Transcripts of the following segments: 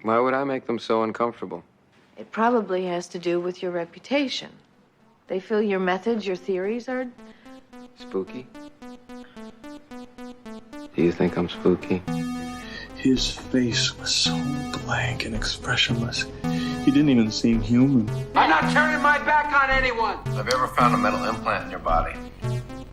Why would I make them so uncomfortable? It probably has to do with your reputation. They feel your methods, your theories are... Spooky? Do you think I'm spooky? His face was so blank and expressionless. He didn't even seem human. I'm not turning my back on anyone! Have you ever found a metal implant in your body?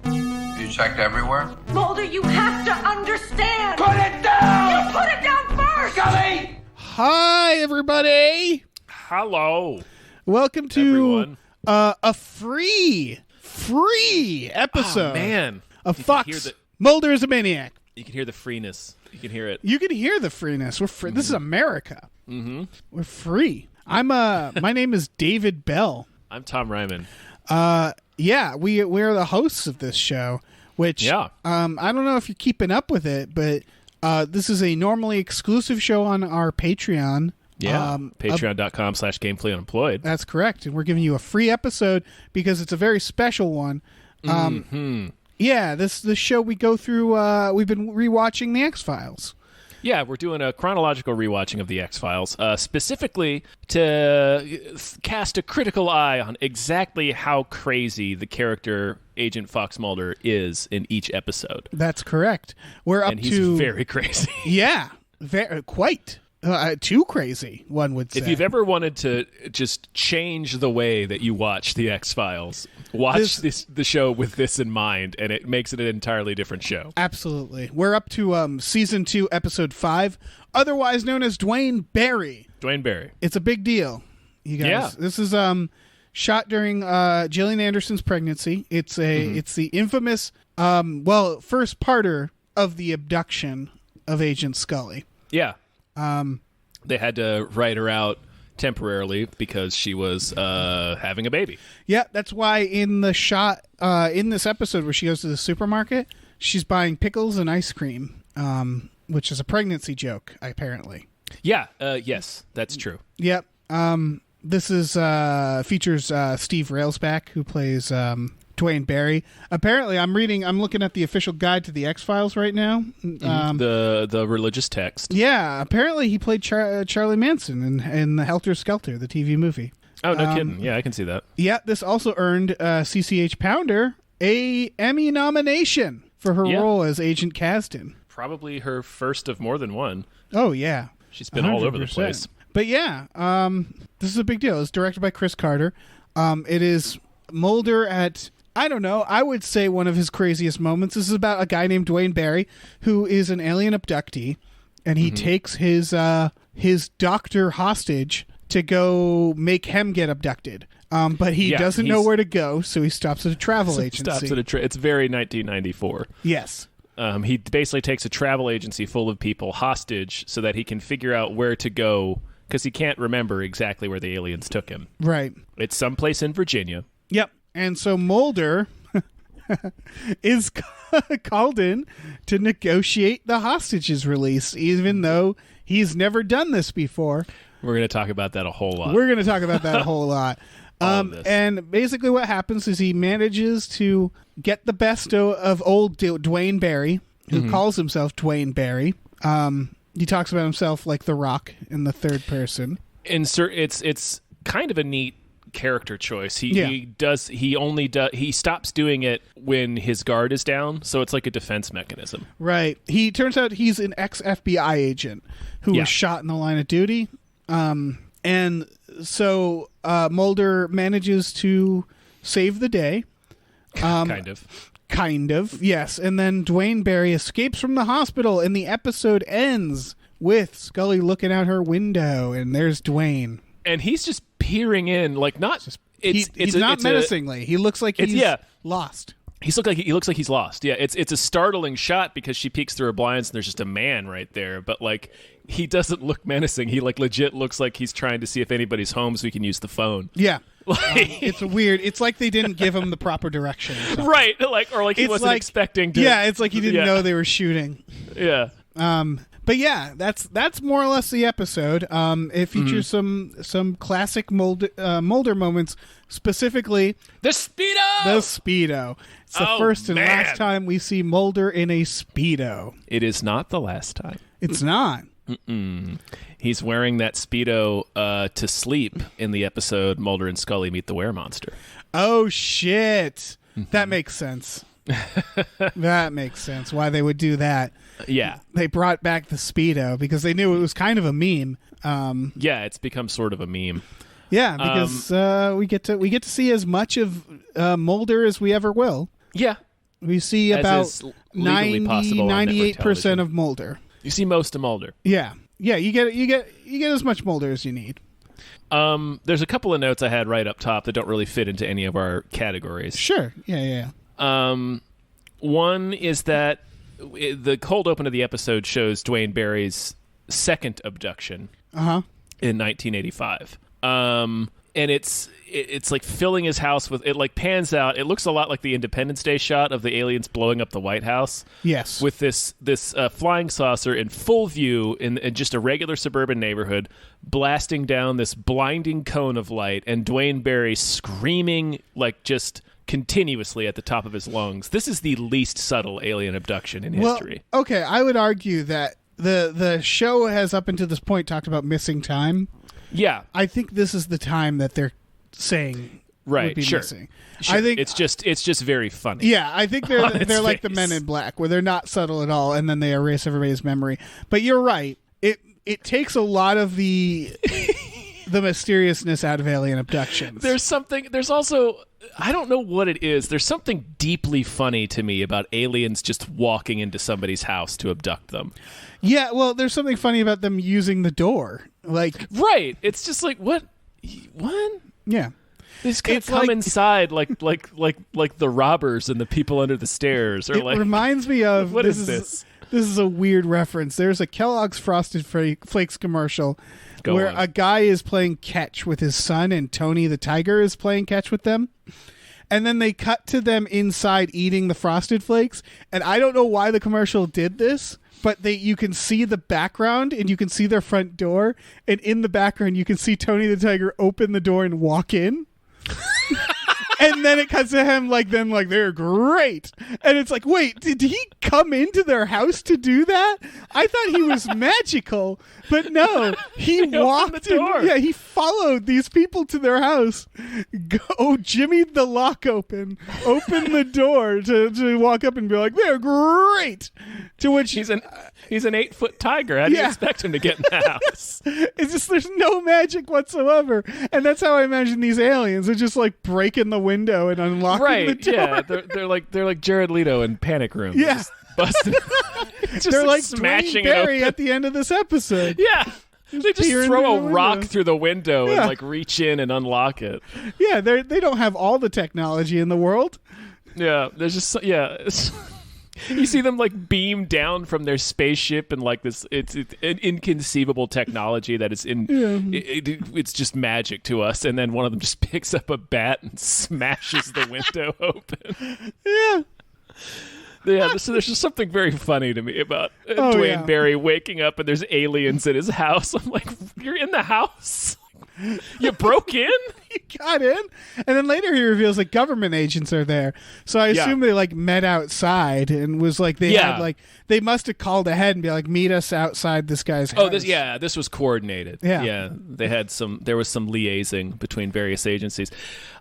Have you checked everywhere? Mulder, you have to understand! Put it down! You put it down first! Scully! Hi, everybody! Hello. Welcome to everyone. A free episode of Fox Mulder is a Maniac. You can hear the freeness. You can hear it. You can hear the freeness. We're free. This is America. Mm-hmm. We're free. My name is David Bell. I'm Tom Ryman. We're the hosts of this show, which I don't know if you're keeping up with it, but this is a normally exclusive show on our Patreon. Yeah, patreon.com/gameplayunemployed. That's correct. And we're giving you a free episode because it's a very special one. Yeah, this show we go through, we've been rewatching The X-Files. Yeah, we're doing a chronological rewatching of The X-Files, specifically to cast a critical eye on exactly how crazy the character Agent Fox Mulder is in each episode. That's correct. And he's very crazy. Yeah, quite. Too crazy, one would say. If you've ever wanted to just change the way that you watch The X-Files, watch the show with this in mind, and it makes it an entirely different show. Absolutely. We're up to Season 2, Episode 5, otherwise known as Duane Barry. Duane Barry. It's a big deal, you guys. Yeah. This is shot during Gillian Anderson's pregnancy. It's it's the infamous, first parter of the abduction of Agent Scully. Yeah. They had to write her out temporarily because she was having a baby. Yeah, that's why in the shot in this episode where she goes to the supermarket, she's buying pickles and ice cream, which is a pregnancy joke, apparently. Yeah, yes, that's true. Yep. This is features Steve Railsback, who plays Duane Barry. Apparently, I'm looking at the official guide to the X-Files right now. The religious text. Yeah, apparently he played Charlie Manson in the Helter Skelter, the TV movie. Oh, no kidding. Yeah, I can see that. Yeah, this also earned CCH Pounder a Emmy nomination for her role as Agent Kasdan. Probably her first of more than one. Oh, yeah. She's been 100%. All over the place. But yeah, this is a big deal. It's directed by Chris Carter. It is Mulder at... I don't know. I would say one of his craziest moments. This is about a guy named Duane Barry who is an alien abductee, and he takes his doctor hostage to go make him get abducted. But he doesn't know where to go, so he stops at a travel agency. It's very 1994. Yes. He basically takes a travel agency full of people hostage so that he can figure out where to go because he can't remember exactly where the aliens took him. Right. It's someplace in Virginia. Yep. And so Mulder is called in to negotiate the hostages release, even though he's never done this before. We're going to talk about that a whole lot. And basically what happens is he manages to get the best of old Duane Barry, who calls himself Duane Barry. He talks about himself like The Rock in the third person. It's kind of a neat character choice. He stops doing it when his guard is down, so it's like a defense mechanism. Right. He turns out he's an ex-FBI agent who was shot in the line of duty. And so Mulder manages to save the day. Kind of, yes. And then Duane Barry escapes from the hospital, and the episode ends with Scully looking out her window, and there's Duane. And he's just peering in, like he's not menacingly. He looks like he's lost. He looks like he's lost. Yeah, it's a startling shot because she peeks through her blinds and there's just a man right there. But like, he doesn't look menacing. He like legit looks like he's trying to see if anybody's home so he can use the phone. Yeah, it's weird. It's like they didn't give him the proper direction, right? Or he wasn't expecting to. Yeah, it's like he didn't know they were shooting. Yeah. But yeah, that's more or less the episode. It features some classic Mulder moments, specifically the Speedo. It's the first and last time we see Mulder in a Speedo. It is not the last time. It's not. He's wearing that Speedo to sleep in the episode Mulder and Scully Meet the Weremonster. Oh, shit. That makes sense. That makes sense why they would do that. Yeah. They brought back the Speedo because they knew it was kind of a meme. Yeah, it's become sort of a meme. Yeah, because we get to see as much of Mulder as we ever will. Yeah. We see about 98% of Mulder. You see most of Mulder. Yeah. Yeah, you get as much Mulder as you need. There's a couple of notes I had right up top that don't really fit into any of our categories. Sure. Yeah. One is that the cold open of the episode shows Duane Barry's second abduction in 1985. And it's like filling his house with, it like pans out. It looks a lot like the Independence Day shot of the aliens blowing up the White House. Yes. With this flying saucer in full view in just a regular suburban neighborhood, blasting down this blinding cone of light, and Duane Barry screaming like just continuously at the top of his lungs. This is the least subtle alien abduction in history. Okay, I would argue that the show has up until this point talked about missing time. Yeah. I think this is the time that they're saying would be missing. Sure. I think it's just very funny. Yeah, I think they're like the Men in Black, where they're not subtle at all, and then they erase everybody's memory. But you're right. It takes a lot of the mysteriousness out of alien abductions. There's also, I don't know what it is. There's something deeply funny to me about aliens just walking into somebody's house to abduct them. Yeah, well, there's something funny about them using the door. Like, right. It's just like, what? Yeah. They just kind of come inside like the robbers and the people under the stairs. Or it reminds me of what is this? This is a weird reference. There's a Kellogg's Frosted Flakes commercial where a guy is playing catch with his son, and Tony the tiger is playing catch with them. And then they cut to them inside eating the Frosted Flakes. And I don't know why the commercial did this, but you can see the background and you can see their front door. And in the background, you can see Tony the tiger open the door and walk in. And then it cuts to him like they're great. And it's like, wait, did he come into their house to do that? I thought he was magical, but no, he walked the door. Yeah, he followed these people to their house. Jimmied the lock open the door to walk up and be like, they're great. To which he's an 8-foot tiger. How do you expect him to get in the house? It's just there's no magic whatsoever, and that's how I imagine these aliens. They're just like breaking the window and unlocking the door. Yeah, they're like Jared Leto in Panic Room. Yeah, just busting. Just they're like smashing Duane Barry it open at the end of this episode. Yeah. They just throw a rock through the window Yeah. and like reach in and unlock it. Yeah, they don't have all the technology in the world. Yeah, there's just you see them like beam down from their spaceship and like this it's an inconceivable technology that is it's just magic to us, and then one of them just picks up a bat and smashes the window open. Yeah, so there's just something very funny to me about Duane Barry waking up and there's aliens in his house. I'm like, you're in the house? You broke in? You got in? And then later he reveals like government agents are there. So I assume they like met outside and was like they must have called ahead and be like, meet us outside this guy's house. This was coordinated. Yeah. There was some liaising between various agencies.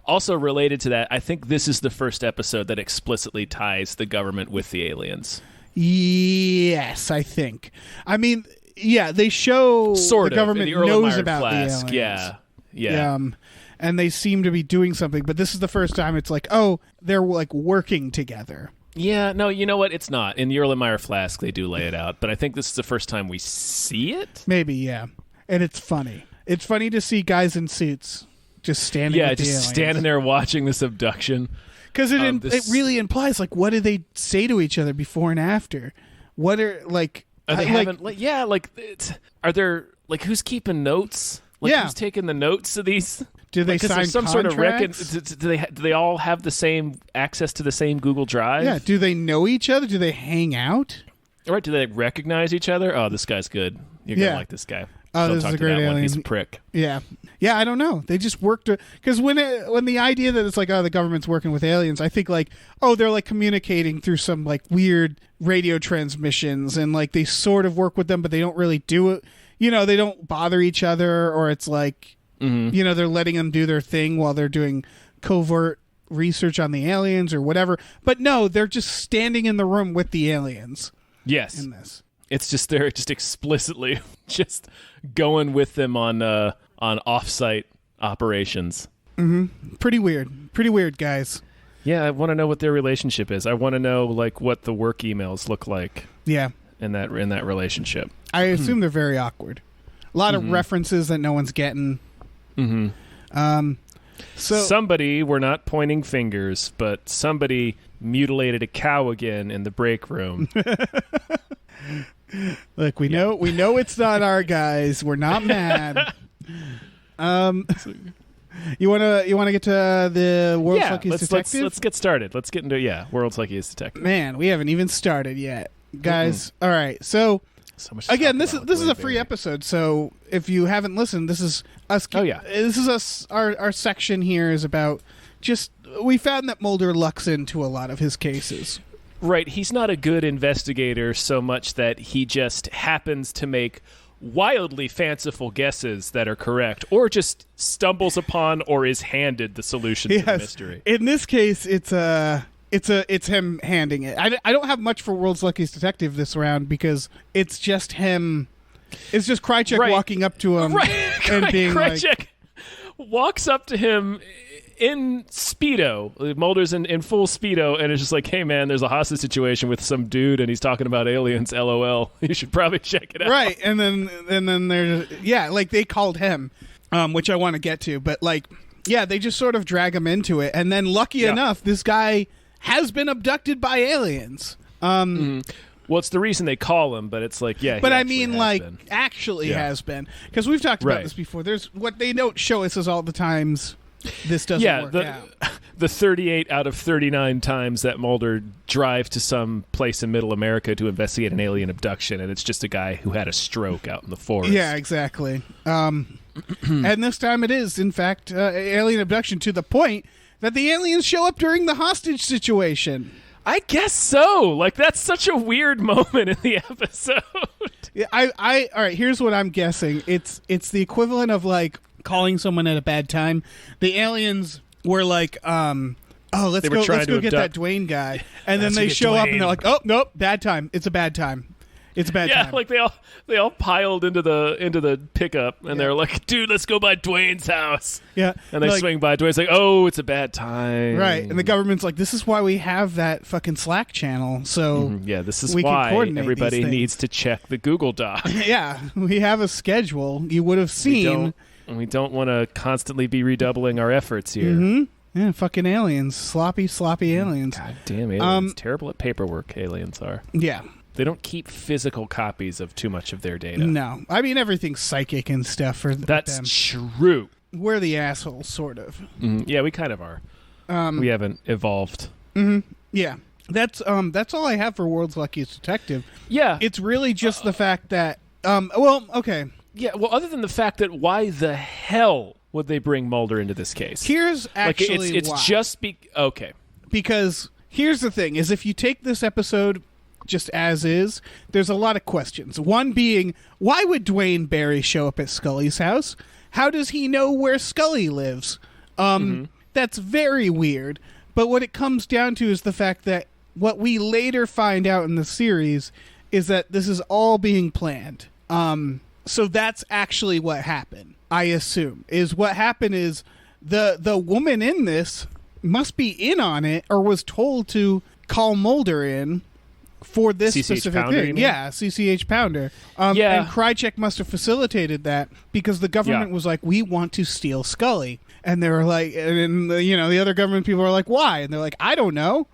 Also related to that, I think this is the first episode that explicitly ties the government with the aliens. Yes, I think. I mean, yeah, they show the government knows about the aliens. Yeah. And they seem to be doing something, but this is the first time it's like, oh, they're like working together. Yeah, no, you know what? It's not. In the Erlenmeyer Flask, they do lay it out, but I think this is the first time we see it. Maybe, yeah. And it's funny. It's funny to see guys in suits just standing with the aliens. Standing there watching this abduction. Because it really implies, like, what do they say to each other before and after? What are, like... Are they are there, like, who's keeping notes? Like, who's taking the notes of these? Do they sign some contracts? Sort of do they all have the same access to the same Google Drive? Yeah. Do they know each other? Do they hang out? All right. Do they recognize each other? Oh, this guy's good. You're gonna like this guy. Oh, Don't this talk is a to great that one. alien. He's a prick. Yeah. Yeah, I don't know. They just worked because when the idea that it's like, oh, the government's working with aliens, I think like, oh, they're like communicating through some like weird radio transmissions, and like they sort of work with them, but they don't really do it. You know, they don't bother each other, or it's like, you know, they're letting them do their thing while they're doing covert research on the aliens or whatever. But no, they're just standing in the room with the aliens. Yes. In this. It's just they're just explicitly just going with them on off-site operations. Pretty weird, guys. Yeah, I want to know what their relationship is. I want to know like what the work emails look like. Yeah. In that relationship. I assume they're very awkward. A lot of references that no one's getting. So somebody, we're not pointing fingers, but somebody mutilated a cow again in the break room. look, we know it's not our guys. We're not mad. You wanna get to the world's luckiest detective? Let's get started. Let's get into world's luckiest detective. Man, we haven't even started yet, guys. All right, so much again, this is a free episode. So if you haven't listened, this is us. This is us. Our section here is about just we found that Mulder lucks into a lot of his cases. Right, he's not a good investigator so much that he just happens to make wildly fanciful guesses that are correct, or just stumbles upon or is handed the solution to the mystery. In this case, it's him handing it. I don't have much for World's Luckiest Detective this round because it's just him. It's just Krychek walking up to him and being Krychek walks up to him in Speedo. Mulder's in full Speedo, and it's just like, hey man, there's a hostage situation with some dude and he's talking about aliens, LOL. You should probably check it out. Right, and then there's like they called him, which I want to get to, but like they just sort of drag him into it, and then lucky enough, this guy has been abducted by aliens. Well, it's the reason they call him, but it's like, but I mean, like, actually has been, because we've talked about this before. There's what they don't show us is all the times this doesn't work out. The 38 out of 39 times that Mulder drives to some place in Middle America to investigate an alien abduction, and it's just a guy who had a stroke out in the forest. Yeah, exactly. And this time it is, in fact, alien abduction, to the point that the aliens show up during the hostage situation. I guess so. Like, that's such a weird moment in the episode. Yeah, all right, here's what I'm guessing. It's the equivalent of, like, calling someone at a bad time. The aliens were like, let's go get that Duane guy. And then they show up and they're like, oh, nope, bad time. It's a bad time. It's a bad time. Yeah, like they all piled into the pickup, and they're like, dude, let's go by Duane's house. Yeah. And they swing by Duane's like, oh, it's a bad time. Right. And the government's like, this is why we have that fucking Slack channel. So this is we why can coordinate everybody needs to check the Google Doc. Yeah. We have a schedule. You would have seen. We don't want to constantly be redoubling our efforts here. Mm-hmm. Yeah, fucking aliens. Sloppy aliens. God damn aliens. Terrible at paperwork, aliens are. Yeah. They don't keep physical copies of too much of their data. No. I mean, everything's psychic and stuff for them. That's true. We're the assholes, sort of. Yeah, we kind of are. We haven't evolved. Yeah. That's all I have for World's Luckiest Detective. Yeah. It's really just the fact that... okay. Yeah, well, other than the fact that why the hell would they bring Mulder into this case? Here's actually it's why. Just okay. Because here's the thing, is if you take this episode just as is, there's a lot of questions. One being, why would Duane Barry show up at Scully's house? How does he know where Scully lives? That's very weird. But what it comes down to is the fact that what we later find out in the series is that this is all being planned. So that's actually what happened, I assume. Is what happened is the woman in this must be in on it, or was told to call Mulder in for this CCH specific Pounder, thing. Yeah, CCH Pounder. And Krychek must have facilitated that because the government was like, we want to steal Scully. And they were like, and the other government people are like, why? And they're like, I don't know.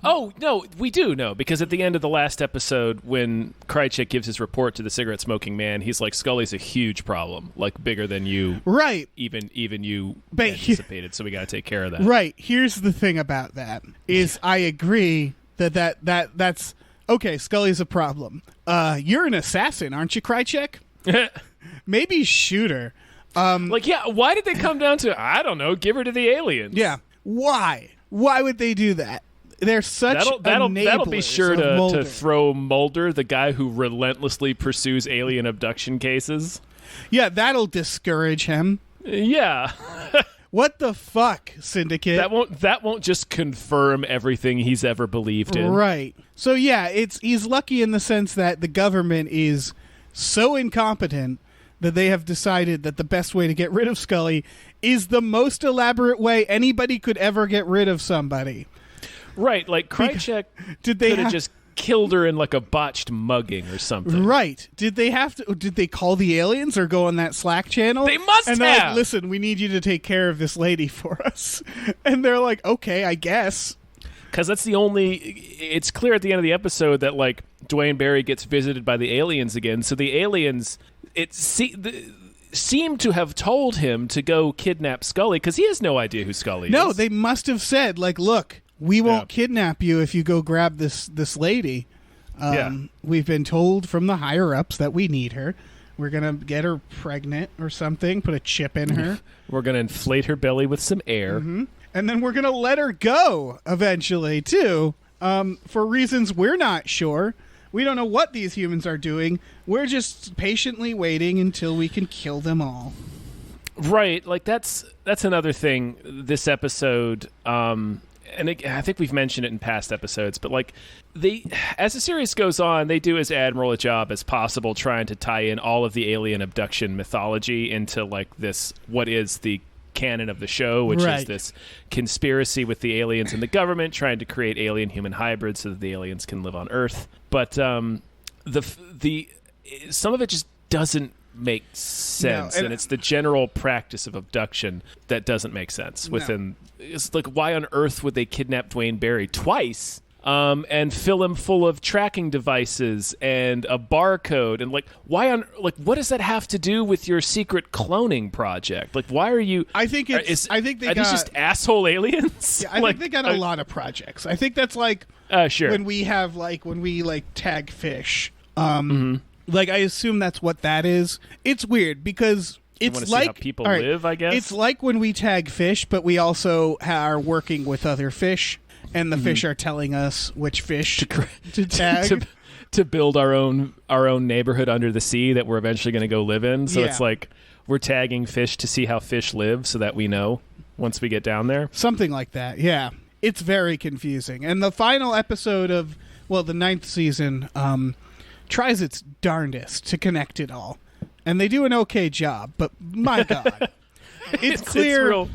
Oh, no, we do know, because at the end of the last episode, when Krychek gives his report to the cigarette-smoking man, he's like, Scully's a huge problem, like bigger than you, right? Even you anticipated, so we got to take care of that. Right. Here's the thing about that, is I agree that's, okay, Scully's a problem. You're an assassin, aren't you, Krychek? maybe shoot her. Why did they come down to, I don't know, give her to the aliens? Yeah. Why? Why would they do that? They're such that'll be enablers sure of Mulder. to throw Mulder, the guy who relentlessly pursues alien abduction cases. Yeah, that'll discourage him. Yeah. What the fuck, Syndicate? That won't just confirm everything he's ever believed in. Right. So yeah, he's lucky in the sense that the government is so incompetent that they have decided that the best way to get rid of Scully is the most elaborate way anybody could ever get rid of somebody. Right, like Krychek could have just killed her in like a botched mugging or something. Right. Did they call the aliens or go on that Slack channel? They must and they're have. like, listen, we need you to take care of this lady for us. And they're like, okay, I guess. Because that's it's clear at the end of the episode that like Duane Barry gets visited by the aliens again. So the aliens seem to have told him to go kidnap Scully because he has no idea who Scully is. No, they must have said, like, look, we won't kidnap you if you go grab this lady. We've been told from the higher-ups that we need her. We're going to get her pregnant or something, put a chip in her. We're going to inflate her belly with some air. Mm-hmm. And then we're going to let her go eventually, too, for reasons we're not sure. We don't know what these humans are doing. We're just patiently waiting until we can kill them all. Right. Like, that's another thing this episode... I think we've mentioned it in past episodes, but like as the series goes on, they do as admirable a job as possible trying to tie in all of the alien abduction mythology into like this, what is the canon of the show, which is this conspiracy with the aliens and the government trying to create alien human hybrids so that the aliens can live on Earth. But the some of it just doesn't make sense, and it's the general practice of abduction that doesn't make sense within. It's like, why on earth would they kidnap Duane Barry twice and fill him full of tracking devices and a barcode, and like, what does that have to do with your secret cloning project? Like, why are you? I think they these got just asshole aliens. Yeah, I think they got a lot of projects. I think that's like sure when we tag fish. Like, I assume that's what that is. It's weird because it's like see how people live, I guess. It's like when we tag fish, but we also are working with other fish, and the fish are telling us which fish to tag. to build our own neighborhood under the sea that we're eventually going to go live in. So it's like we're tagging fish to see how fish live so that we know once we get down there. Something like that, yeah. It's very confusing. And the final episode of, the 9th season... tries its darndest to connect it all, and they do an okay job, but my god, it's clear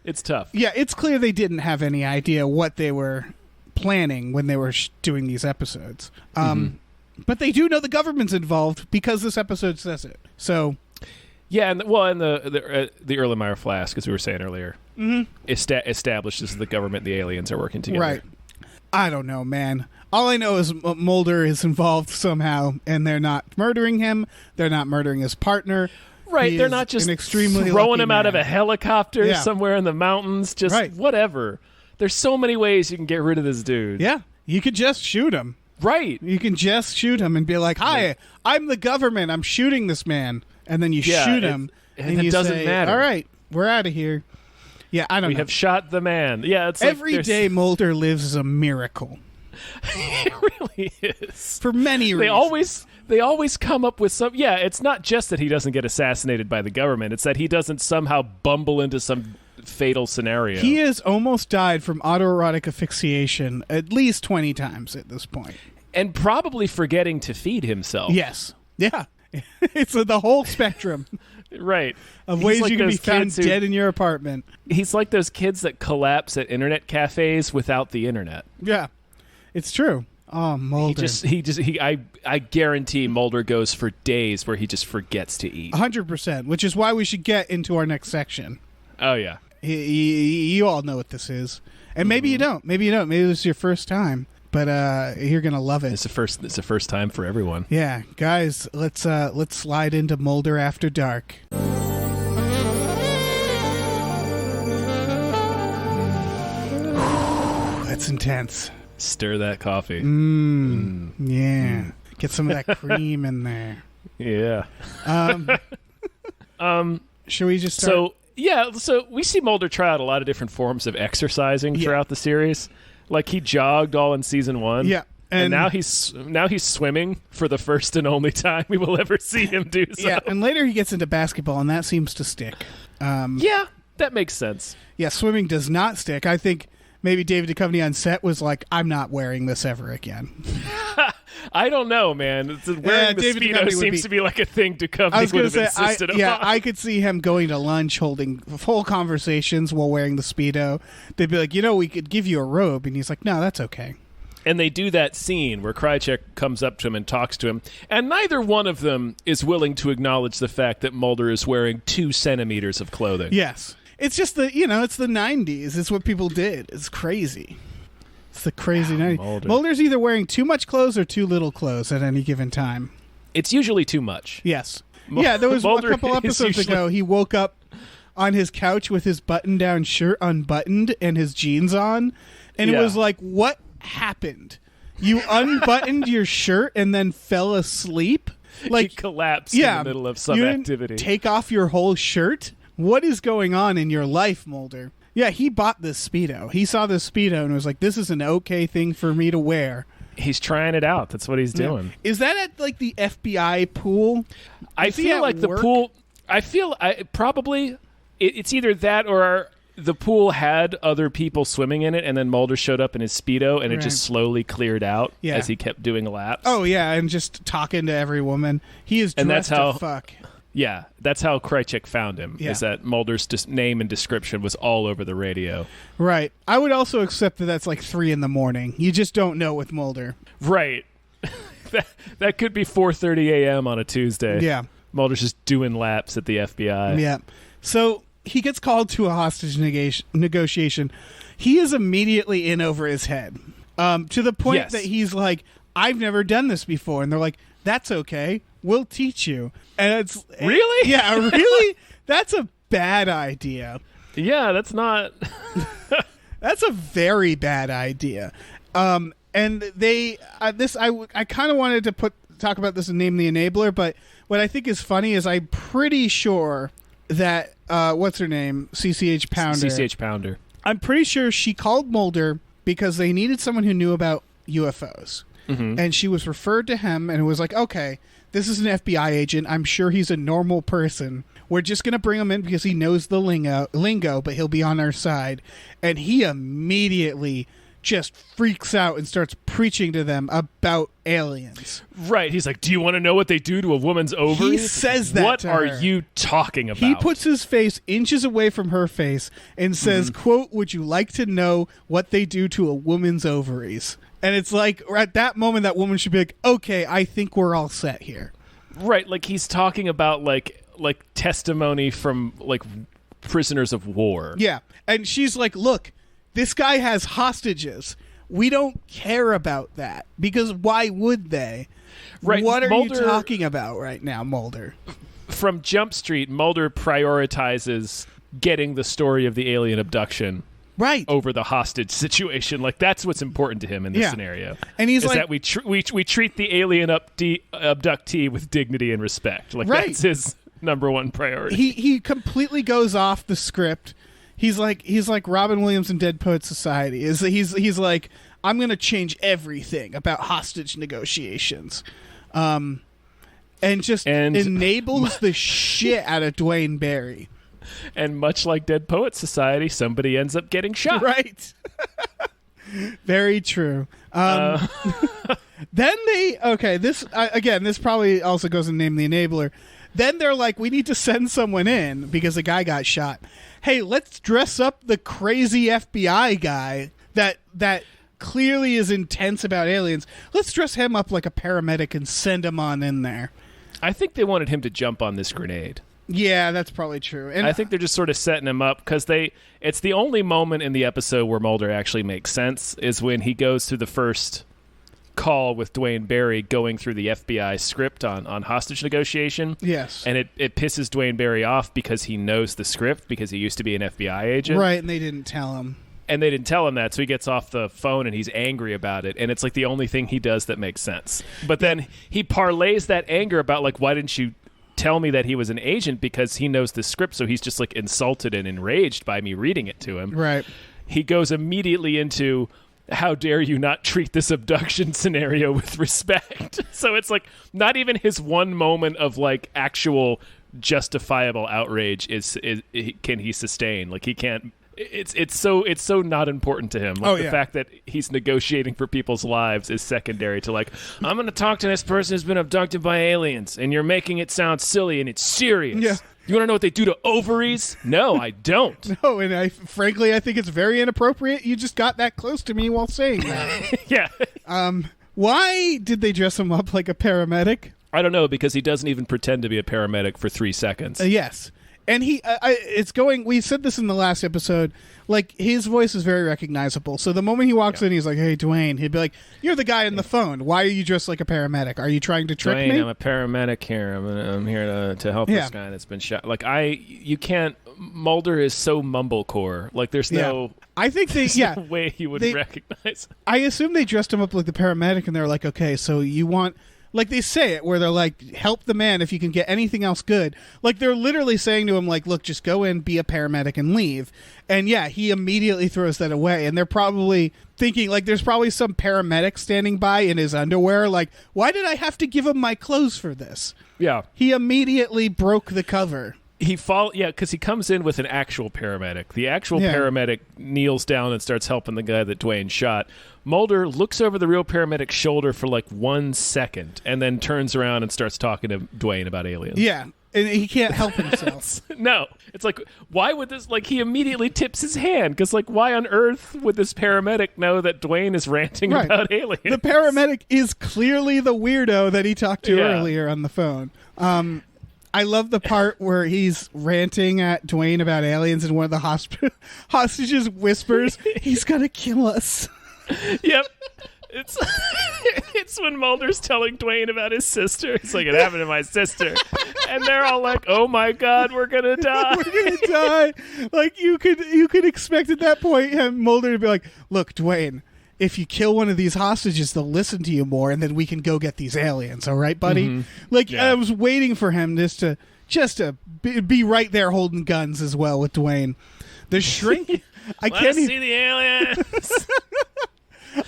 it's tough. Yeah, it's clear they didn't have any idea what they were planning when they were doing these episodes. But they do know the government's involved because this episode says it. So yeah, and the Erlenmeyer flask, as we were saying earlier, establishes the government and the aliens are working together. Right. I don't know, man. All I know is Mulder is involved somehow, and they're not murdering him. They're not murdering his partner. Right, they're not just throwing him out of a helicopter somewhere in the mountains. Just whatever. There's so many ways you can get rid of this dude. Yeah, you could just shoot him. Right. You can just shoot him and be like, hi, I'm the government. I'm shooting this man. And then you shoot him. And it you doesn't say, matter. all right, we're out of here. Yeah, I don't know. We have shot the man. Yeah, it's every day Mulder lives is a miracle. It really is. For many reasons. They always come up with some... Yeah, it's not just that he doesn't get assassinated by the government. It's that he doesn't somehow bumble into some fatal scenario. He has almost died from autoerotic asphyxiation at least 20 times at this point. And probably forgetting to feed himself. Yes. Yeah. It's the whole spectrum. Right. Of ways you can be found dead in your apartment. He's like those kids that collapse at internet cafes without the internet. Yeah. It's true. Oh, Mulder. I guarantee Mulder goes for days where he just forgets to eat. 100%, which is why we should get into our next section. Oh, yeah. You all know what this is. And maybe you don't. Maybe this is your first time. But you're going to love it. It's the first time for everyone. Yeah. Guys, let's slide into Mulder After Dark. That's intense. Stir that coffee. Yeah. Get some of that cream in there. Yeah. Should we just start? So we see Mulder try out a lot of different forms of exercising throughout the series. Like he jogged all in season 1. Yeah. And now he's swimming for the first and only time we will ever see him do so. Yeah, and later he gets into basketball, and that seems to stick. Yeah, that makes sense. Yeah, swimming does not stick. I think maybe David Duchovny on set was like, I'm not wearing this ever again. I don't know, man. Wearing the David Speedo Duchovny seems to be like a thing Duchovny would have insisted upon. Yeah, I could see him going to lunch holding full conversations while wearing the Speedo. They'd be like, we could give you a robe. And he's like, no, that's okay. And they do that scene where Krychek comes up to him and talks to him, and neither one of them is willing to acknowledge the fact that Mulder is wearing 2 centimeters of clothing. Yes. It's just it's the 90s. It's what people did. It's crazy. It's the crazy 90s. Mulder's either wearing too much clothes or too little clothes at any given time. It's usually too much. Yes. Yeah, there was Mulder a couple episodes ago, he woke up on his couch with his button-down shirt unbuttoned and his jeans on, and it was like, what happened? You unbuttoned your shirt and then fell asleep? Like he collapsed in the middle of some activity. Take off your whole shirt? What is going on in your life, Mulder? Yeah, he bought this Speedo. He saw this Speedo and was like, this is an okay thing for me to wear. He's trying it out. That's what he's doing. Yeah. Is that at like the FBI pool? I feel like the pool. Probably it's either that or the pool had other people swimming in it, and then Mulder showed up in his Speedo, and it just slowly cleared out as he kept doing laps. Oh yeah, and just talking to every woman. He is dressed to fuck. Yeah, that's how Krychek found him, is that Mulder's name and description was all over the radio. Right. I would also accept that that's like 3 a.m. You just don't know with Mulder. Right. that could be 4:30 a.m. on a Tuesday. Yeah. Mulder's just doing laps at the FBI. Yeah. So he gets called to a hostage negotiation. He is immediately in over his head, to the point that he's like, I've never done this before. And they're like, that's okay. We'll teach you. And it's really? Yeah, really? That's a bad idea. Yeah, that's not. That's a very bad idea. And they I kind of wanted to talk about this and name the enabler, but what I think is funny is I'm pretty sure that what's her name? CCH Pounder. CCH Pounder. I'm pretty sure she called Mulder because they needed someone who knew about UFOs. Mm-hmm. And she was referred to him, and it was like, okay, this is an FBI agent. I'm sure he's a normal person. We're just going to bring him in because he knows the lingo, but he'll be on our side. And he immediately just freaks out and starts preaching to them about aliens. Right. He's like, do you want to know what they do to a woman's ovaries? He says that What to are her. you talking about? He puts his face inches away from her face and says, quote, would you like to know what they do to a woman's ovaries? And it's like, at that moment, that woman should be like, okay, I think we're all set here. Right. Like he's talking about like testimony from like prisoners of war. Yeah. And she's like, look, this guy has hostages. We don't care about that because why would they? Right. What are Mulder, you talking about right now, Mulder? From Jump Street, Mulder prioritizes getting the story of the alien abduction over the hostage situation. Like that's what's important to him in this scenario. And he's like, that we treat the alien abductee with dignity and respect. Like that's his number one priority. He completely goes off the script. He's like Robin Williams in Dead Poets Society. He's like, I'm going to change everything about hostage negotiations, and enables the shit out of Duane Barry. And much like Dead Poets Society, somebody ends up getting shot. Right. Very true. Then this probably also goes in Name the Enabler. Then they're like, we need to send someone in because a guy got shot. Hey, let's dress up the crazy FBI guy that clearly is intense about aliens. Let's dress him up like a paramedic and send him on in there. I think they wanted him to jump on this grenade. Yeah, that's probably true. And I think they're just sort of setting him up because it's the only moment in the episode where Mulder actually makes sense is when he goes through the first call with Duane Barry going through the FBI script on hostage negotiation. Yes. And it pisses Duane Barry off because he knows the script because he used to be an FBI agent. Right, and they didn't tell him. And they didn't tell him that, so he gets off the phone and he's angry about it. And it's like the only thing he does that makes sense. But then he parlays that anger about like, why didn't you tell me that he was an agent because he knows the script, so he's just like insulted and enraged by me reading it to him. Right. He goes immediately into, how dare you not treat this abduction scenario with respect? So it's like not even his one moment of like actual justifiable outrage can he sustain. Like he can't. It's so not important to him. Like the fact that he's negotiating for people's lives is secondary to like, I'm going to talk to this person who's been abducted by aliens, and you're making it sound silly, and it's serious. Yeah. You want to know what they do to ovaries? No, I don't. No, and I think it's very inappropriate. You just got that close to me while saying that. Yeah. Why did they dress him up like a paramedic? I don't know, because he doesn't even pretend to be a paramedic for 3 seconds. Yes. And we said this in the last episode, like, his voice is very recognizable. So the moment he walks in, he's like, hey, Duane. He'd be like, you're the guy on the phone. Why are you dressed like a paramedic? Are you trying to trick Duane, me? I'm a paramedic here. I'm here to help this guy that's been shot. Like, you can't, Mulder is so mumblecore. Like, there's no... I think no way you would recognize. I assume they dressed him up like the paramedic, and they're like, okay, so you want... Like, they say it, where they're like, help the man if you can get anything else good. Like, they're literally saying to him, like, look, just go in, be a paramedic, and leave. And, yeah, he immediately throws that away. And they're probably thinking, like, there's probably some paramedic standing by in his underwear. Like, why did I have to give him my clothes for this? Yeah. He immediately broke the cover. Because he comes in with an actual paramedic. The actual paramedic kneels down and starts helping the guy that Duane shot. Mulder looks over the real paramedic's shoulder for like 1 second and then turns around and starts talking to Duane about aliens. Yeah, and he can't help himself. No. It's like, why would this... Like, he immediately tips his hand, because, like, why on earth would this paramedic know that Duane is ranting about aliens? The paramedic is clearly the weirdo that he talked to earlier on the phone. I love the part where he's ranting at Duane about aliens, and one of the hostages whispers, he's gonna kill us. Yep. It's when Mulder's telling Duane about his sister. It's like, it happened to my sister. And they're all like, oh my God, we're gonna die. We're gonna die. Like, you could expect at that point Mulder to be like, look, Duane, if you kill one of these hostages, they'll listen to you more, and then we can go get these aliens. All right, buddy? Mm-hmm. Like, I was waiting for him just to be right there holding guns as well with Duane. The shrink... I can't see the aliens.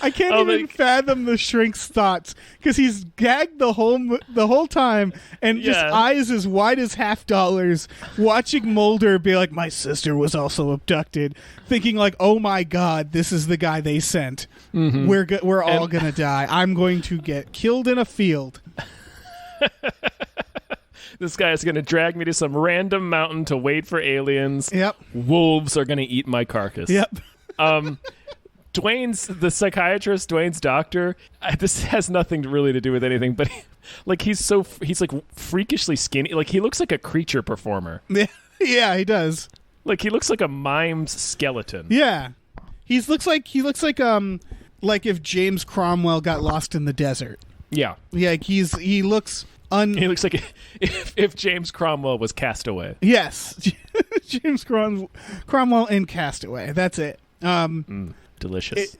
I can't even fathom the shrink's thoughts, because he's gagged the whole time and just eyes as wide as $50, watching Mulder be like, my sister was also abducted, thinking like, oh my God, this is the guy they sent. Mm-hmm. We're all gonna die. I'm going to get killed in a field. This guy is going to drag me to some random mountain to wait for aliens. Yep. Wolves are going to eat my carcass. Yep. The psychiatrist, Duane's doctor, this has nothing really to do with anything, but he's like freakishly skinny. Like, he looks like a creature performer. Yeah, he does. Like, he looks like a mime's skeleton. Yeah. He looks like if James Cromwell got lost in the desert. Yeah. Yeah, he looks he looks like if James Cromwell was Castaway. Yes. James Cromwell in Castaway. That's it. Delicious.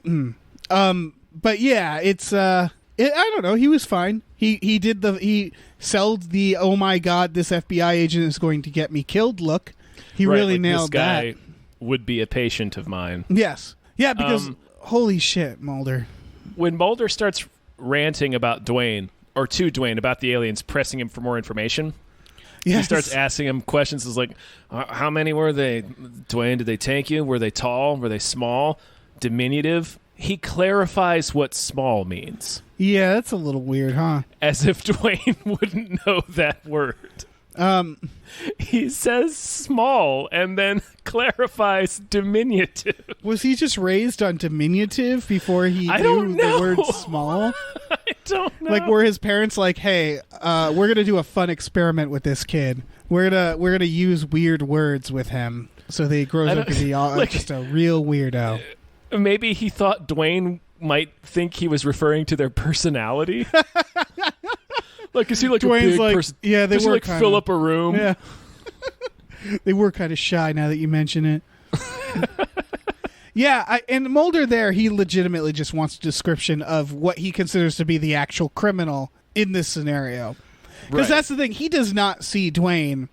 But yeah, it's I don't know, he was fine. He sold the oh my God, this FBI agent is going to get me killed look. He really nailed this guy that. Would be a patient of mine. Yes. Yeah, because holy shit, Mulder. When Mulder starts ranting about Duane, or to Duane about the aliens, pressing him for more information, he starts asking him questions. Is like, how many were they? Duane, did they take you? Were they tall? Were they small? Diminutive? He clarifies what small means. Yeah, that's a little weird, huh? As if Duane wouldn't know that word. He says small and then clarifies diminutive. Was he just raised on diminutive before he knew the word small? I don't know. Like, were his parents like, hey, we're gonna do a fun experiment with this kid. We're gonna use weird words with him, so that he grows up to be just a real weirdo. Maybe he thought Duane might think he was referring to their personality. Like, is he like Duane's a big person? Yeah, they Does were he like kinda, fill up a room? Yeah. They were kind of shy now that you mention it. Yeah, and Mulder there, he legitimately just wants a description of what he considers to be the actual criminal in this scenario. Because Right. that's the thing. He does not see Duane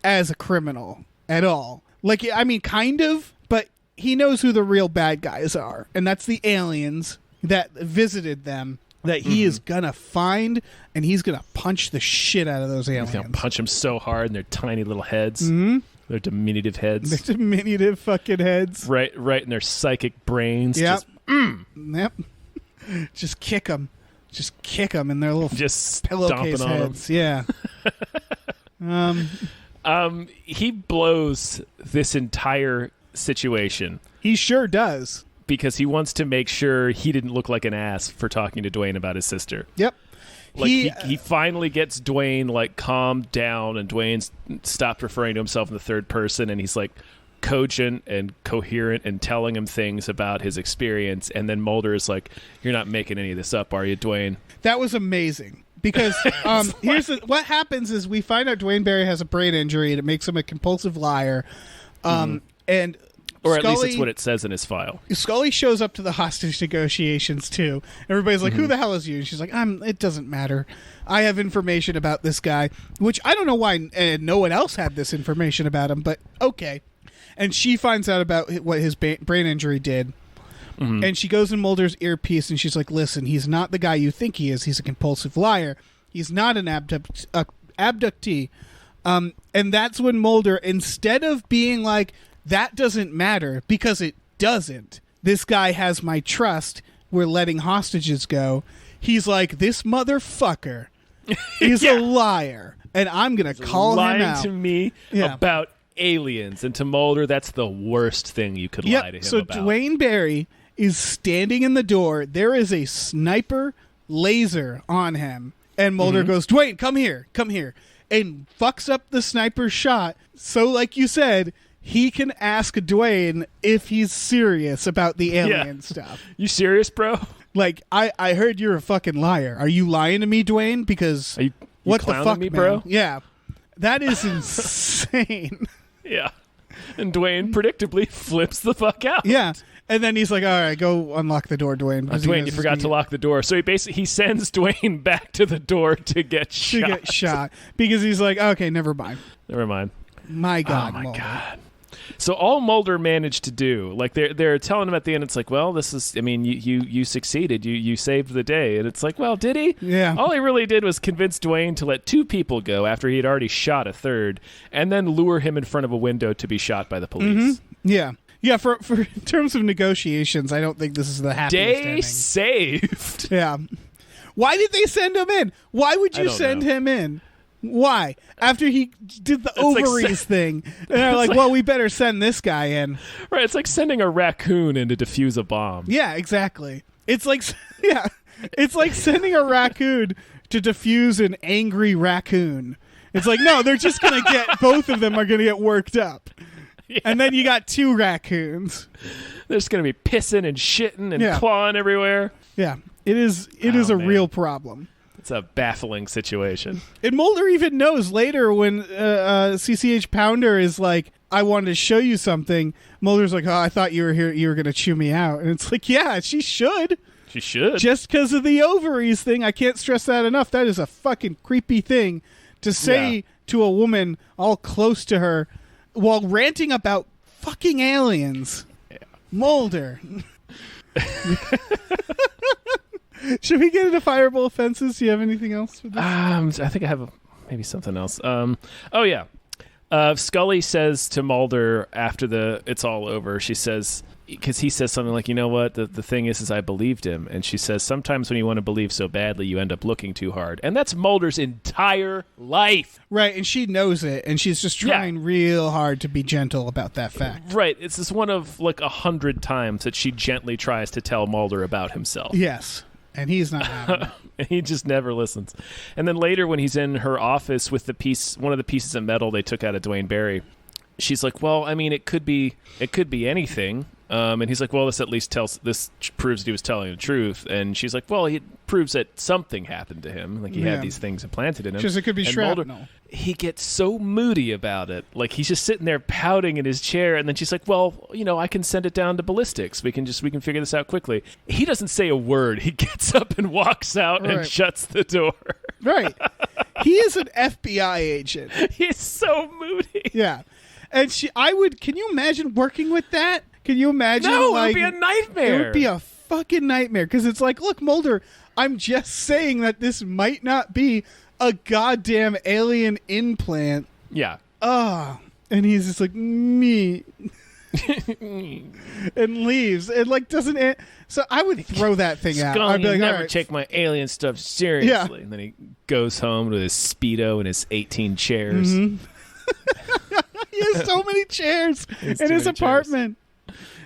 as a criminal at all. Like, I mean, kind of, but he knows who the real bad guys are. And that's the aliens that visited them that he is going to find, and he's going to punch the shit out of those aliens. He's going to punch them so hard in their tiny little heads. Mm-hmm. Their diminutive heads. Their diminutive fucking heads. Right in their psychic brains. Yep. Just, Yep. Just kick them. Just kick them in their little just pillowcase stomping on heads. Yeah. he blows this entire situation He sure does. because he wants to make sure he didn't look like an ass for talking to Duane about his sister. Yep. Like he finally gets Duane like calmed down, and Duane's stopped referring to himself in the third person, and he's like cogent and coherent and telling him things about his experience. And then Mulder is like, "You're not making any of this up, are you, Duane?" That was amazing. Because what happens is we find out Duane Barry has a brain injury and it makes him a compulsive liar. And Or at least Scully- it's what it says in his file. Scully shows up to the hostage negotiations too. Everybody's like, "Who the hell is you?" And she's like, "It doesn't matter. I have information about this guy," which I don't know why no one else had this information about him, but okay. And she finds out about what his brain injury did. And she goes in Mulder's earpiece and she's like, "Listen, he's not the guy you think he is. He's a compulsive liar. He's not an abductee." And that's when Mulder, instead of being like, "That doesn't matter," because it doesn't. This guy has my trust. We're letting hostages go. He's like, "This motherfucker is a liar, and I'm going to call him Lying out." to me about aliens, and to Mulder, that's the worst thing you could lie to him so about. Duane Barry is standing in the door. There is a sniper laser on him, and Mulder goes, "Duane, come here," and fucks up the sniper's shot. So, like you said, he can ask Duane if he's serious about the alien stuff. You serious, bro? Like, I heard you're a fucking liar. Are you lying to me, Duane? Because Are you what the clowning fuck, me, man? bro? Yeah, that is insane. Yeah. And Duane predictably flips the fuck out. Yeah. And then he's like, "All right, go unlock the door, Duane." because he Duane, knows you he's forgot gonna to lock the door. So he sends Duane back to the door to get shot. get shot because he's like, "Okay, never mind." Never mind. My God, Oh my Mulder. God. So all Mulder managed to do, like they're telling him at the end, it's like, well, this is, I mean, you succeeded, you saved the day, and it's like, well, did he? Yeah. All he really did was convince Duane to let two people go after he had already shot a third, and then lure him in front of a window to be shot by the police. Yeah. Yeah, for in terms of negotiations, I don't think this is the happiest Day ending. saved. Yeah. Why did they send him in? Why would I you don't send know. him in? Why? After he did the like ovaries thing. And they're like, "Well, we better send this guy in." Right, it's like sending a raccoon in to defuse a bomb. Yeah, exactly. It's like it's like sending a raccoon to defuse an angry raccoon. It's like, no, they're just going to get both of them are going to get worked up. Yeah. And then you got two raccoons. They're just going to be pissing and shitting and Yeah. clawing everywhere. Yeah. It is a man. real problem. It's a baffling situation. And Mulder even knows later when CCH Pounder is like, "I wanted to show you something." Mulder's like, "Oh, I thought you were here. You were going to chew me out." And it's like, yeah, she should. She should. Just because of the ovaries thing. I can't stress that enough. That is a fucking creepy thing to say to a woman all close to her while ranting about fucking aliens. Yeah. Mulder. Should we get into fireable offenses? Do you have anything else for this? I think I have maybe something else. Oh yeah. Scully says to Mulder after it's all over, she says, because he says something like, "You know what, the thing is I believed him," and she says, "Sometimes when you want to believe so badly, you end up looking too hard," and that's Mulder's entire life. Right, and she knows it, and she's just trying real hard to be gentle about that fact. Right, it's just one of like 100 times that she gently tries to tell Mulder about himself. Yes, and he's not having it. And he just never listens. And then later when he's in her office with one of the pieces of metal they took out of Duane Barry, she's like, "Well, I mean, it could be anything." And he's like, "Well, this proves that he was telling the truth." And she's like, "Well, it proves that something happened to him. Like he had these things implanted in him." Because it could be And shrapnel. Mulder, he gets so moody about it. Like he's just sitting there pouting in his chair, and then she's like, "Well, I can send it down to ballistics. We can figure this out quickly." He doesn't say a word. He gets up and walks out and Right. shuts the door. Right. He is an FBI agent. He's so moody. Yeah. And can you imagine working with that? Can you imagine? No, like, it would be a nightmare. It would be a fucking nightmare because it's like, look, Mulder, I'm just saying that this might not be a goddamn alien implant. Yeah. And he's just like, me. And leaves. It like doesn't. So I would throw that thing out. Scully, I'd be like, never all right. take my alien stuff seriously. Yeah. And then he goes home with his Speedo and his 18 chairs. Mm-hmm. He has so many chairs in too his many apartment.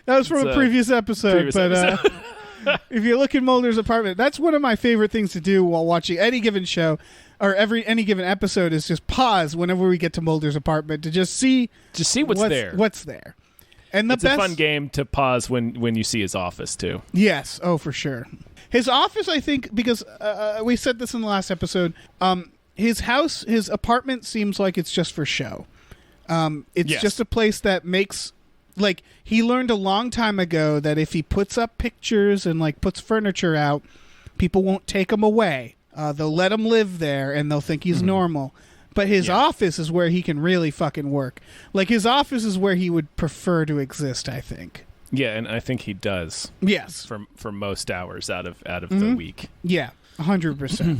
That was from It's a a previous episode. episode. If you look in Mulder's apartment, that's one of my favorite things to do while watching any given show or any given episode is just pause whenever we get to Mulder's apartment to just see what's there. What's there. And It's a fun game to pause when you see his office, too. Yes. Oh, for sure. His office, I think, because we said this in the last episode, his apartment seems like it's just for show. It's just a place that makes, like, he learned a long time ago that if he puts up pictures and, like, puts furniture out, people won't take him away. They'll let him live there, and they'll think he's normal. But his office is where he can really fucking work. Like, his office is where he would prefer to exist, I think. Yeah, and I think he does. Yes. For most hours out of the week. Yeah, 100%.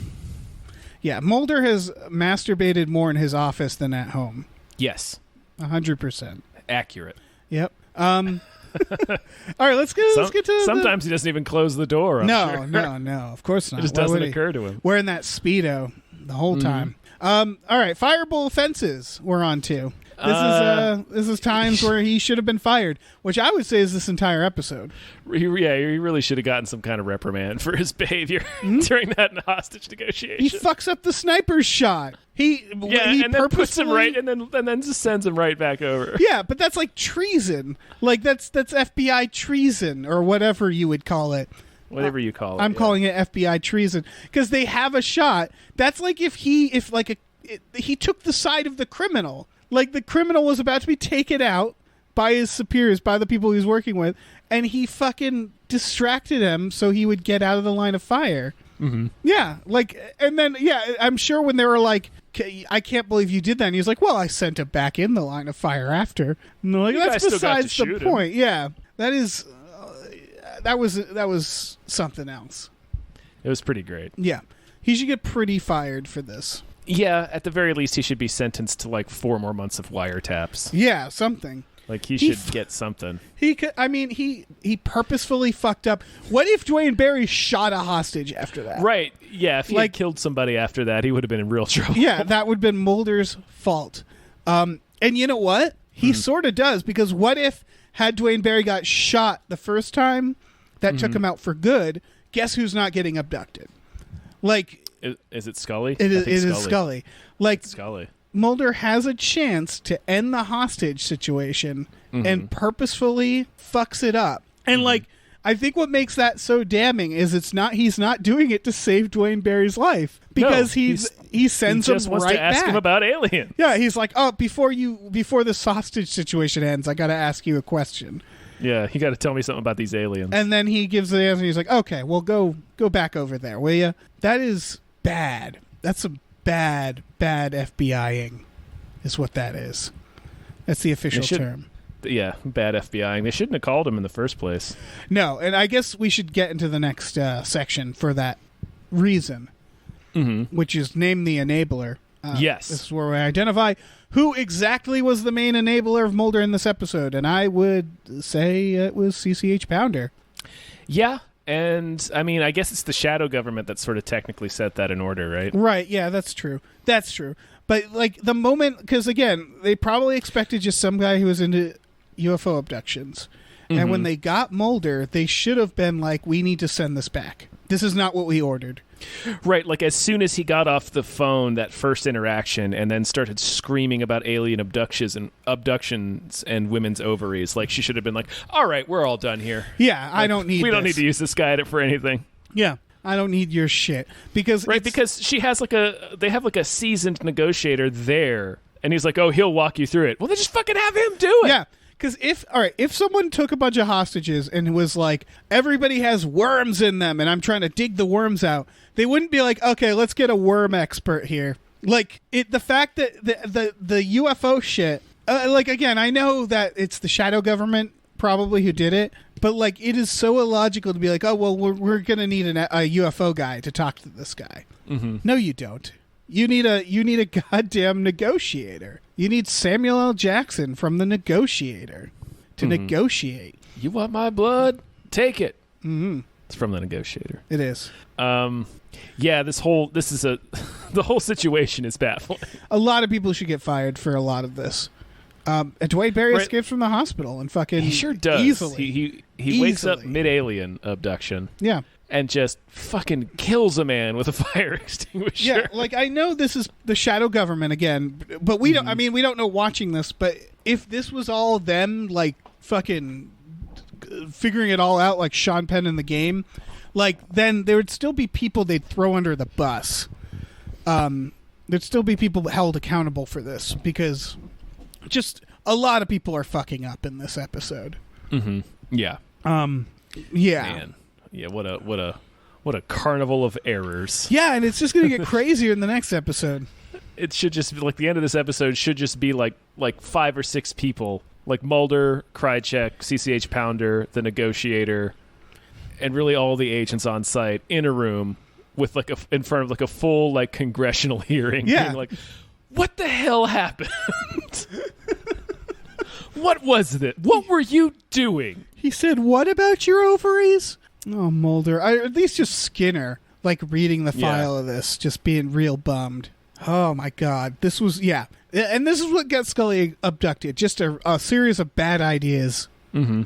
Yeah, Mulder has masturbated more in his office than at home. Yes. 100%. Accurate. Yep. All right, let's get to sometimes he doesn't even close the door. I'm sure. No, of course not. It just Why doesn't would he? occur to him. Wearing that Speedo the whole time. All right, Fireable offenses we're on to. This is times where he should have been fired, which I would say is this entire episode. He really should have gotten some kind of reprimand for his behavior during that hostage negotiation. He fucks up the sniper's shot. He and then puts him right, and then just sends him right back over. Yeah, but that's like treason. Like that's FBI treason or whatever you would call it. Whatever you call it. I'm calling it FBI treason because they have a shot. That's like if he took the side of the criminal. Like the criminal was about to be taken out by his superiors, by the people he was working with, and he fucking distracted him so he would get out of the line of fire. Mm-hmm. Yeah, and then I'm sure when they were like, I can't believe you did that. And he was like, well, I sent him back in the line of fire after. And they're like, that's besides the point. Yeah, that is. That was something else. It was pretty great. Yeah. He should get pretty fired for this. Yeah, at the very least, he should be sentenced to like 4 more months of wiretaps. Yeah, something. Like he should get something. He purposefully fucked up. What if Duane Barry shot a hostage after that? Right. Yeah, if he had killed somebody after that, he would have been in real trouble. Yeah, that would have been Mulder's fault. And you know what? He sort of does, because what if had Duane Barry got shot the first time, that took him out for good, guess who's not getting abducted? Like, is it Scully? It is Scully. Like, Scully. Mulder has a chance to end the hostage situation and purposefully fucks it up. And like, I think what makes that so damning is he's not doing it to save Duane Barry's life, because he sends him right back. He just wants to ask him about aliens. Yeah, he's like, oh, before this hostage situation ends, I got to ask you a question. Yeah, you got to tell me something about these aliens. And then he gives the answer. And he's like, okay, well, go back over there, will you? That is bad. That's some bad FBIing is what that is. That's the official term. Yeah, bad FBIing. They shouldn't have called him in the first place. No, and I guess we should get into the next section for that reason, which is name the enabler. Yes. This is where we identify who exactly was the main enabler of Mulder in this episode, and I would say it was CCH Pounder. Yeah, and I mean, I guess it's the shadow government that sort of technically set that in order, right? Right, yeah, that's true. But, like, the moment, because, again, they probably expected just some guy who was into UFO abductions. And when they got Mulder, they should have been like, we need to send this back. This is not what we ordered. Right, like as soon as he got off the phone, that first interaction, and then started screaming about alien abductions and women's ovaries, like she should have been like, all right, we're all done here. Yeah, like, we don't need to use this guy for anything. Yeah. I don't need your shit. Because she has they have a seasoned negotiator there, and he's like, oh, he'll walk you through it. Well, then just fucking have him do it. Yeah. Because if someone took a bunch of hostages and was like, everybody has worms in them and I'm trying to dig the worms out, they wouldn't be like, okay, let's get a worm expert here. Like the fact that the UFO shit. Like again, I know that it's the shadow government probably who did it, but like it is so illogical to be like, oh well, we're gonna need a UFO guy to talk to this guy. Mm-hmm. No, you don't. You need a goddamn negotiator. You need Samuel L. Jackson from The Negotiator to negotiate. You want my blood? Take it. Mm-hmm. It's from The Negotiator. It is. Yeah, the whole situation is baffling. A lot of people should get fired for a lot of this. Duane Barry escapes from the hospital and fucking he sure does. Easily. He wakes up mid-alien abduction. Yeah. And just fucking kills a man with a fire extinguisher. Yeah, like I know this is the shadow government again, but we don't. I mean, we don't know watching this. But if this was all them, like fucking figuring it all out, like Sean Penn in the game, like then there would still be people they'd throw under the bus. There'd still be people held accountable for this because just a lot of people are fucking up in this episode. Mm-hmm. Yeah. Yeah. Man. Yeah, what a carnival of errors. Yeah, and it's just going to get crazier in the next episode. It should just be like the end of this episode should just be like 5 or 6 people, like Mulder, Krychek, CCH Pounder, the Negotiator, and really all the agents on site in a room with like in front of like a full like congressional hearing. Yeah. Being like, what the hell happened? What was it? What were you doing? He said, "What about your ovaries?" Oh, Mulder. At least just Skinner, like, reading the file of this, just being real bummed. Oh, my God. This was, yeah. And this is what gets Scully abducted. Just a series of bad ideas. Mm-hmm.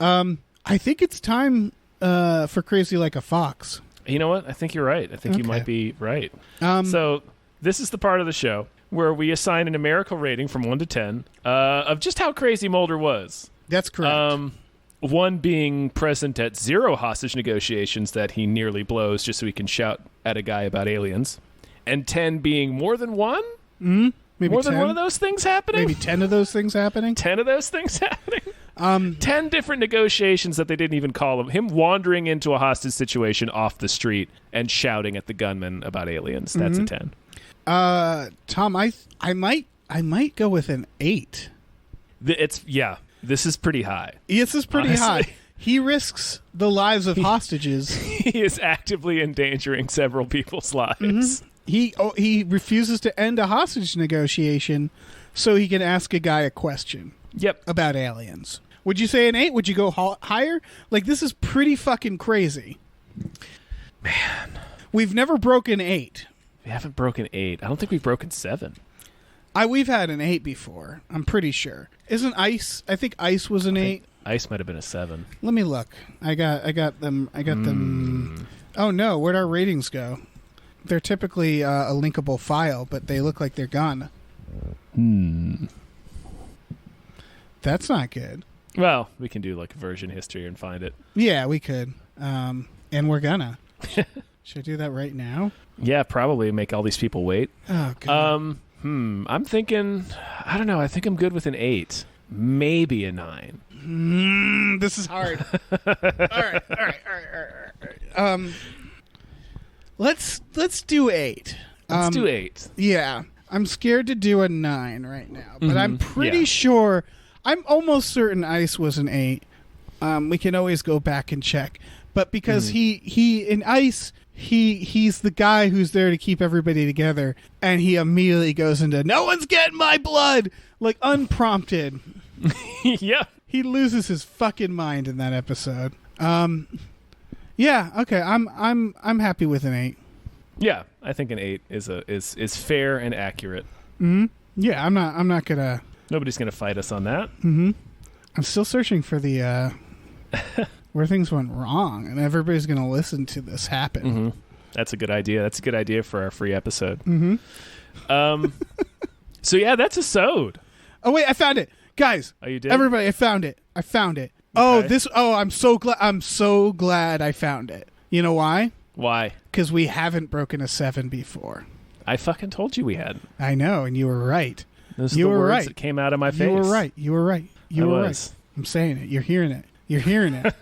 I think it's time for Crazy Like a Fox. You know what? I think you're right. I think you might be right. So this is the part of the show where we assign a numerical rating from 1 to 10 of just how crazy Mulder was. That's correct. 1 being present at 0 hostage negotiations that he nearly blows just so he can shout at a guy about aliens. And 10 being more than 1? Mm-hmm. Maybe more 10? than one of those things happening? Maybe 10 of those things happening? 10 of those things happening? 10 different negotiations that they didn't even call him. Him wandering into a hostage situation off the street and shouting at the gunman about aliens. That's a 10. Tom, I might go with an 8. This is pretty high. This is pretty high. He risks the lives of hostages. He is actively endangering several people's lives. Mm-hmm. He refuses to end a hostage negotiation so he can ask a guy a question. Yep. About aliens. Would you say an 8? Would you go higher? Like, this is pretty fucking crazy. Man. We've never broken 8. We haven't broken 8. I don't think we've broken 7. We've had an 8 before. I'm pretty sure. Isn't Ice? I think Ice was an 8. Ice might have been a 7. Let me look. I got them. Oh no, where'd our ratings go? They're typically a linkable file, but they look like they're gone. That's not good. Well, we can do like version history and find it. Yeah, we could. And we're gonna. Should I do that right now? Yeah, probably make all these people wait. Oh god. I'm thinking, I don't know, I think I'm good with an 8. Maybe a 9. This is hard. All right. Let's do 8. Let's do 8. Yeah. I'm scared to do a 9 right now, but I'm pretty sure, I'm almost certain Ice was an 8. We can always go back and check. But because he in Ice, he's the guy who's there to keep everybody together, and he immediately goes into "no one's getting my blood," like unprompted. Yeah, he loses his fucking mind in that episode. Yeah, okay, I'm happy with an 8. Yeah, I think an 8 is fair and accurate. Mm-hmm. Yeah, I'm not gonna. Nobody's gonna fight us on that. Mm-hmm. I'm still searching for the where things went wrong, and everybody's going to listen to this happen. Mm-hmm. That's a good idea. That's a good idea for our free episode. Mm-hmm. So yeah, that's a sewed. Oh wait, I found it, guys. Oh, you did? Everybody, I found it. Okay. I'm so glad. I'm so glad I found it. You know why? Why? Because we haven't broken a 7 before. I fucking told you we hadn't. I know, and you were right. Those are the words that came out of my face. You were right. You were right. You were right. I'm saying it. You're hearing it. You're hearing it.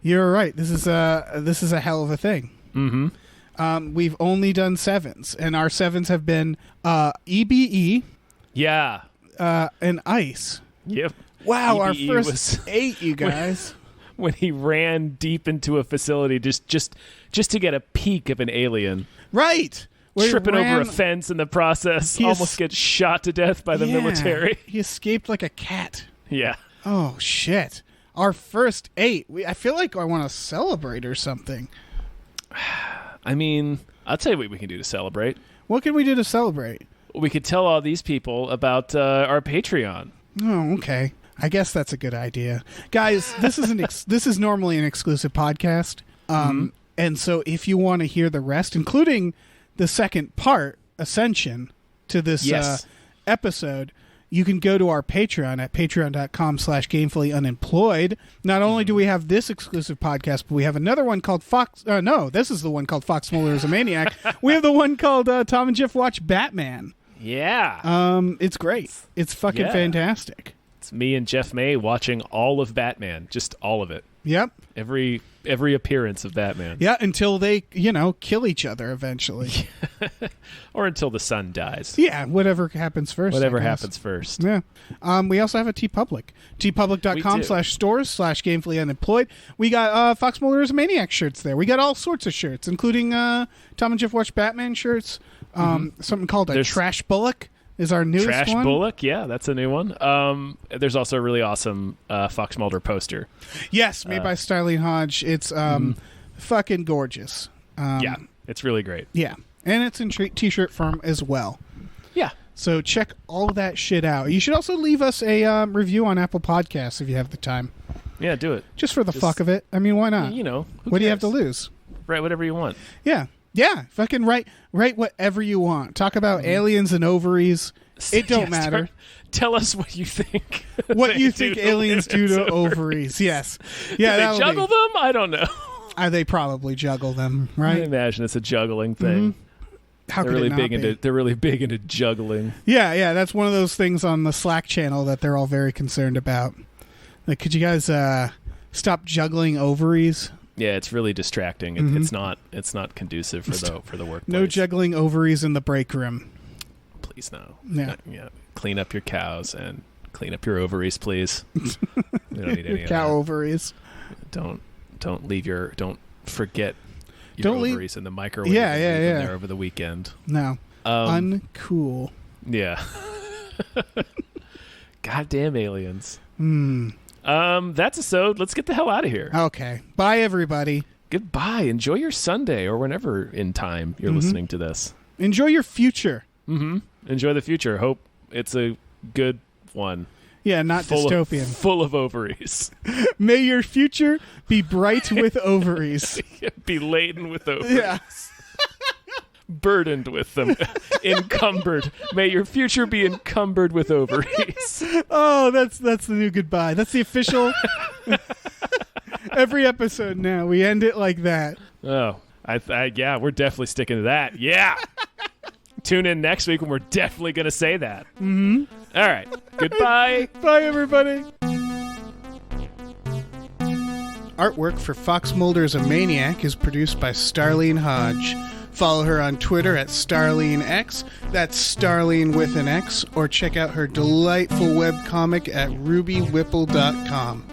You're right. This is a hell of a thing. Mm-hmm. we've only done 7s, and our 7s have been EBE, Yeah. and ICE. Yep. Wow, our EBE first was 8, you guys. when he ran deep into a facility just to get a peek of an alien. Right. Where he Tripping ran- over a fence in the process, He almost gets shot to death by the Yeah, military. He escaped like a cat. Yeah. Oh, shit. Our first 8. I feel like I want to celebrate or something. I mean, I'll tell you what we can do to celebrate. What can we do to celebrate? We could tell all these people about our Patreon. Oh, okay. I guess that's a good idea. Guys, this is this is normally an exclusive podcast. And so if you want to hear the rest, including the second part, Ascension, to this Yes. episode, you can go to our Patreon at patreon.com/gamefullyunemployed. Not only do we have this exclusive podcast, but we have another one called this is the one called Fox Mulder is a Maniac. We have the one called Tom and Jeff Watch Batman. Yeah. It's great. It's fucking Yeah. fantastic. It's me and Jeff May watching all of Batman. Just all of it. Yep. Every appearance of Batman. Yeah, until they, kill each other eventually. Or until the sun dies. Yeah, whatever happens first. Whatever I guess. happens first. Yeah. We also have a TeePublic. TeePublic.com/stores/gamefullyunemployed. We got Fox Mulder is a Maniac shirts there. We got all sorts of shirts, including Tom and Jeff Watch Batman shirts. Something called There's Trash Bullock is our newest Trash one. Bullock, yeah, that's a new one. There's also a really awesome Fox Mulder poster. Yes, made by Starlene Hodge. It's fucking gorgeous. Yeah, it's really great. Yeah. And it's in t-shirt form as well. Yeah. So check all that shit out. You should also leave us a review on Apple Podcasts if you have the time. Yeah, do it. Just for the fuck of it. I mean, why not? Who What do you have cares? to lose? Write whatever you want. Yeah. Yeah. Fucking write whatever you want. Talk about aliens and ovaries. It don't Yeah, matter. Tell us what you think. What they you think do to aliens do to women's ovaries. Yes. Yeah. Do they that'll juggle be- them? I don't know. They probably juggle them, I right? imagine it's a juggling thing. How They're could really it not big be? into they're really big into juggling. Yeah, that's one of those things on the Slack channel that they're all very concerned about. Like, could you guys stop juggling ovaries? Yeah, it's really distracting. It's not conducive for the workplace. No juggling ovaries in the break room. Please no. Yeah. Clean up your cows and clean up your ovaries, please. We don't need any of Cow that. ovaries. Don't forget your Don't leave- ovaries in the microwave. Yeah, and yeah, leave them yeah. there over the weekend. No. Uncool. Yeah. Goddamn aliens. Hmm. That's a sode. Let's get the hell out of here. Okay. Bye, everybody. Goodbye. Enjoy your Sunday or whenever in time you're listening to this. Enjoy your future. Enjoy the future. Hope it's a good one. Yeah, not dystopian. Full of ovaries. May your future be bright with ovaries. Be laden with ovaries. Yeah. Burdened with them. Encumbered. May your future be encumbered with ovaries. Oh, that's the new goodbye. That's the official. Every episode now, we end it like that. Oh, yeah, we're definitely sticking to that. Yeah. Tune in next week when we're definitely going to say that. All right. Goodbye. Bye, everybody. Artwork for Fox Mulder is a Maniac is produced by Starlene Hodge. Follow her on Twitter at StarleneX. That's Starlene with an X. Or check out her delightful webcomic at rubywhipple.com.